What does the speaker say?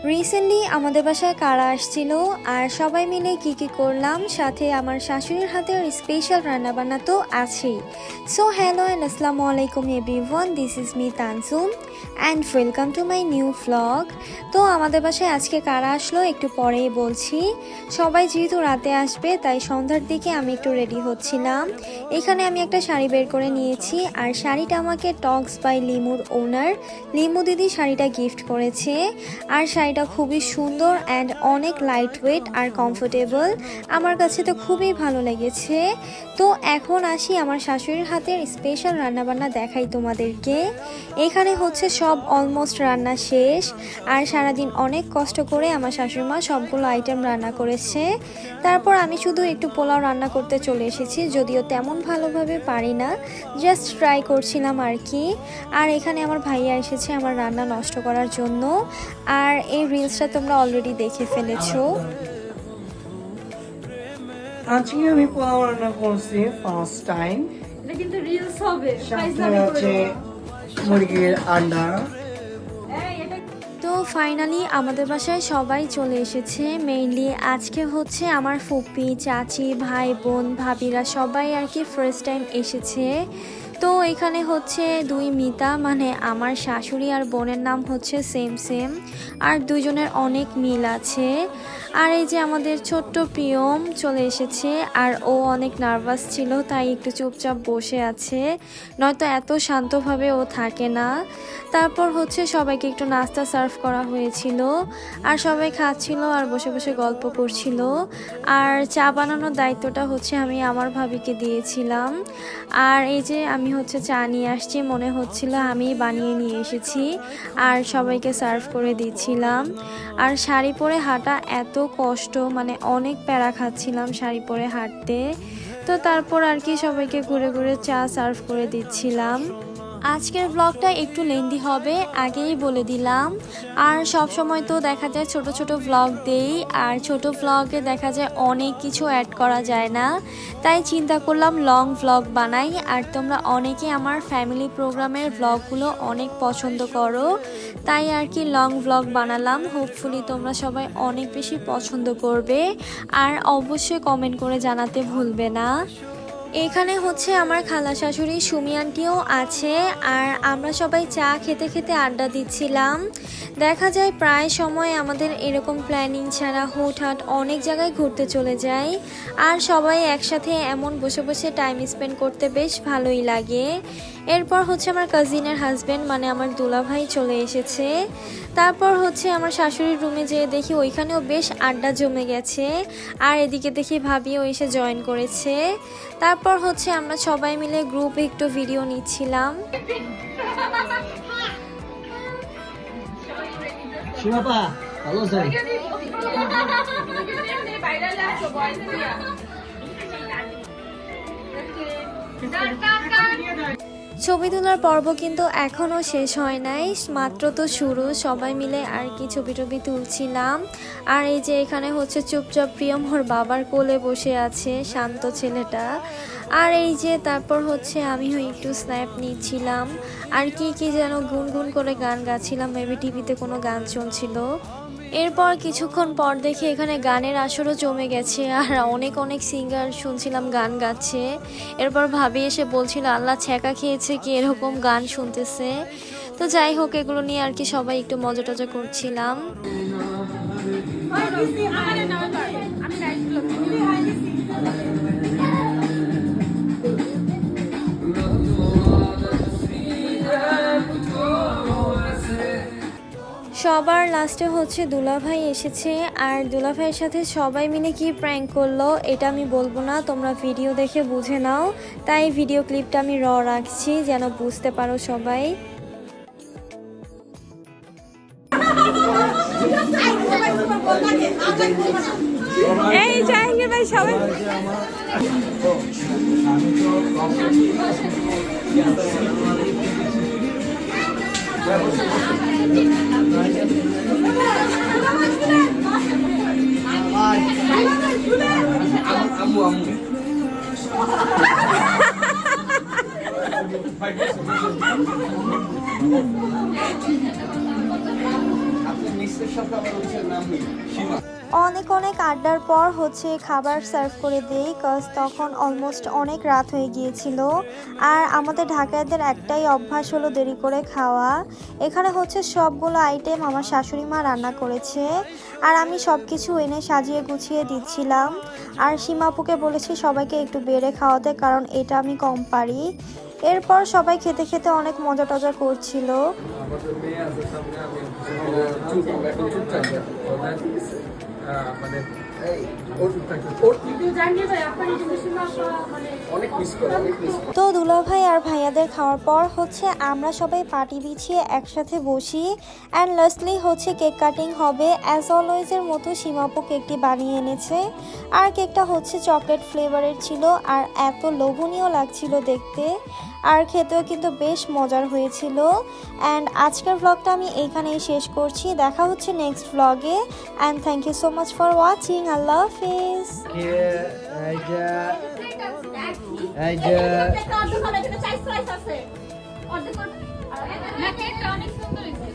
Recently আমাদের বাসায় কারা আসছিল আর সবাই মিলে কি করলাম, সাথে আমার শাশুড়ির হাতের স্পেশাল রান্নাবান্না তো আছেই। সো হ্যালো অ্যান্ড আসসালামু আলাইকুম everyone, this is me Tansum and welcome to my new vlog. তো আমাদের বাসায় আজকে কারা আসলো একটু পরেই বলছি। সবাই যেহেতু রাতে আসবে তাই সন্ধ্যার দিকে আমি একটু রেডি হচ্ছিলাম। এখানে আমি একটা শাড়ি বের করে নিয়েছি আর শাড়িটা আমাকে টক্স বাই লিমুর ওনার লিমু দিদি শাড়িটা গিফট করেছে। আর শাড়িটা খুবই সুন্দর অ্যান্ড অনেক লাইট ওয়েট আর কমফোর্টেবল, আমার কাছে তো খুবই ভালো লেগেছে। তো এখন আসি আমার শাশুড়ির হাতের স্পেশাল রান্নাবান্না দেখাই তোমাদেরকে। এখানে হচ্ছে সব অলমোস্ট রান্না শেষ আর সারাদিন অনেক কষ্ট করে আমার শাশুড়িমা সবগুলো আইটেম রান্না করেছে। তারপর আমি শুধু একটু পোলাও রান্না করতে চলে এসেছি, যদিও তেমন ভালোভাবে পারি না, জাস্ট ট্রাই করছিলাম আর কি। আর এখানে আমার ভাইয়া এসেছে আমার রান্না নষ্ট করার জন্য, আর এই রিলসটা তোমরা অলরেডি দেখে ফেলেছো। আজকে আমি পোলাও রান্না করছি ফার্স্ট টাইম। এটা কিন্তু রিলস হবে, সাথে আছে মুরগির আন্ডা। তো ফাইনালি আমাদের বাসায় সবাই চলে এসেছে। মেইনলি আজকে হচ্ছে আমার ফুপি, চাচি, ভাই, বোন, ভাবিরা সবাই আর কি ফার্স্ট টাইম এসেছে। তো এখানে হচ্ছে দুই মিতা, মানে আমার শাশুড়ি আর বোনের নাম হচ্ছে সেম সেম, আর দুইজনের অনেক মিল আছে। আর এই যে আমাদের ছোট্ট প্রিয়ম চলে এসেছে, আর ও অনেক নার্ভাস ছিল তাই একটু চুপচাপ বসে আছে, নয়তো এত শান্তভাবে ও থাকে না। তারপর হচ্ছে সবাইকে একটু নাস্তা সার্ভ করা হয়েছিল আর সবাই খাচ্ছিল আর বসে বসে গল্প করছিল। আর চা বানানোর দায়িত্বটা হচ্ছে আমি আমার ভাবিকে দিয়েছিলাম। আর এই যে আমি হচ্ছে চা নিয়ে আসছি, মনে হচ্ছিল আমি বানিয়ে নিয়ে এসেছি আর সবাইকে সার্ভ করে দিচ্ছিলাম। আর শাড়ি পরে হাঁটা এত কষ্ট, মানে অনেক প্যারা খাচ্ছিলাম শাড়ি পরে হাঁটতে। তো তারপর আর কি সবাইকে ঘুরে ঘুরে চা সার্ভ করে দিচ্ছিলাম। আজকের ব্লগটা একটু লেন্দি হবে, আগেই বলে দিলাম। আর সব সময় তো দেখা যায় ছোট ছোট ব্লগ দেই, আর ছোট ব্লগে দেখা যায় অনেক কিছু অ্যাড করা যায় না, তাই চিন্তা করলাম লং ব্লগ বানাই। আর তোমরা অনেকে আমার ফ্যামিলি প্রোগ্রামের ব্লগগুলো অনেক পছন্দ করো, তাই আর কি লং ব্লগ বানালাম। হোপফুলি তোমরা সবাই অনেক বেশি পছন্দ করবে, আর অবশ্যই কমেন্ট করে জানাতে ভুলবে না। এখানে হচ্ছে আমার খালা শাশুড়ি সুমি আন্টিও আছে, আর আমরা সবাই চা খেতে খেতে আড্ডা দিচ্ছিলাম। দেখা যায় প্রায় সময় আমাদের এরকম প্ল্যানিং ছাড়া হুটহাট অনেক জায়গায় ঘুরতে চলে যাই, আর সবাই একসাথে এমন বসে বসে টাইম স্পেন্ড করতে বেশ ভালোই লাগে। এরপর হচ্ছে আমার কাজিনের হাজব্যান্ড, মানে আমার দুলাভাই চলে এসেছে। তারপর হচ্ছে আমার শাশুড়ির রুমে যেয়ে দেখি ওইখানেও বেশ আড্ডা জমে গেছে, আর এদিকে দেখি ভাবিও এসে জয়েন করেছে। তারপর হচ্ছে আমরা সবাই মিলে গ্রুপে একটু ভিডিও নিচ্ছিলাম। শিবাপা ভালো আছেন? ছবি তোলার পর্ব কিন্তু এখনো শেষ হয় নাই, মাত্র তো শুরু। সবাই মিলে আর কি ছবি টবি তুলছিলাম। আর এই যে এখানে হচ্ছে চুপচাপ প্রিয়ম ওর বাবার কোলে বসে আছে, শান্ত ছেলেটা। আর এই যে তারপর হচ্ছে আমিও একটু স্ন্যাপ নিচ্ছিলাম, আর কি যেন গুনগুন করে গান গাচ্ছিলাম, মেবি টিভিতে কোনো গান শুনছিল। এরপর কিছুক্ষণ পর দেখে এখানে গানের আসরও জমে গেছে, আর অনেক অনেক সিঙ্গার শুনছিলাম গান গাচ্ছে। এরপর ভাবি এসে বলছিল আল্লাহ ছ্যাঁকা খেয়েছে কি এরকম গান শুনতেছে। তো যাই হোক, এগুলো নিয়ে আর কি সবাই একটু মজা টজা করছিলাম। সবার লাস্টে হচ্ছে দুলাভাই এসেছে, আর দুলাভাইয়ের সাথে সবাই মিলে কি প্র্যাঙ্ক করলো এটা আমি বলবো না, তোমরা ভিডিও দেখে বুঝে নাও। তাই ভিডিও ক্লিপটা আমি রাখছি যেন বুঝতে পারো সবাই। এই জাহাঙ্গীর ভাই সবাই আপনি অনেক অনেক আড্ডার পর হচ্ছে খাবার সার্ভ করে দেই, কজ তখন অলমোস্ট অনেক রাত হয়ে গিয়েছিল। আর আমাদের ঢাকাইদের একটাই অভ্যাস হলো দেরি করে খাওয়া। এখানে হচ্ছে সবগুলো আইটেম আমার শাশুড়ি মা রান্না করেছে, আর আমি সব কিছু এনে সাজিয়ে গুছিয়ে দিচ্ছিলাম। আর সীমাপুকে বলেছি সবাইকে একটু বেড়ে খাওয়াতে, কারণ এটা আমি কম পারি। এরপর সবাই খেতে খেতে অনেক মজা টজা করছিল। আমাদের মেয়ে আছে সামনে, আমি চুপ এখন চুপ থাকবে মানে কিন্তু জানিয়ে ভাই আপনার এই জিনিসটা মানে অনেক মিস করে, অনেক মিস করে। তো দুলাভাই আর ভাইয়াদের খাওয়ার পর হচ্ছে আমরা সবাই পাটি বিছিয়ে একসাথে বসি, অ্যান্ড লাস্টলি হচ্ছে কেক কাটিং হবে। অ্যাজ অলওয়েজের মতো সীমাপু কেকটি বানিয়ে এনেছে, আর কেকটা হচ্ছে চকলেট ফ্লেভারের ছিল, আর এত লোভনীয় লাগছিল দেখতে, আর খেতেও কিন্তু বেশ মজার হয়েছিল। অ্যান্ড আজকের ব্লগটা আমি এইখানেই শেষ করছি। দেখা হচ্ছে নেক্সট ব্লগে, and thank you so much for watching. আল্লাহ হাফিজ। অনেক সুন্দর হয়েছে।